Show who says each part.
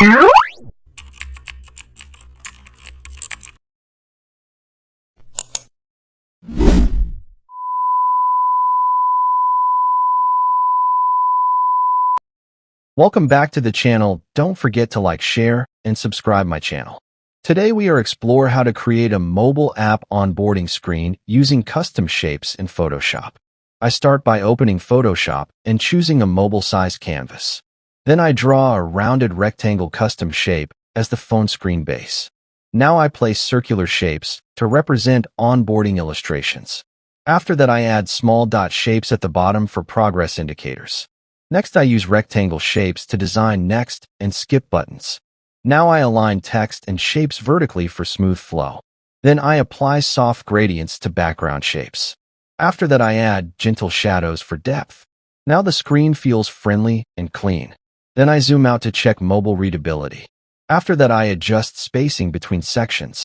Speaker 1: Welcome back to the channel. Don't forget to like, share, and subscribe my channel. Today we are explore how to create a mobile app onboarding screen using custom shapes in Photoshop. I start by opening Photoshop and choosing a mobile-sized canvas. Then I draw a rounded rectangle custom shape as the phone screen base. Now I place circular shapes to represent onboarding illustrations. After that I add small dot shapes at the bottom for progress indicators. Next, I use rectangle shapes to design next and skip buttons. Now I align text and shapes vertically for smooth flow. Then I apply soft gradients to background shapes. After that, I add gentle shadows for depth. Now the screen feels friendly and clean. Then I zoom out to check mobile readability. After that, I adjust spacing between sections.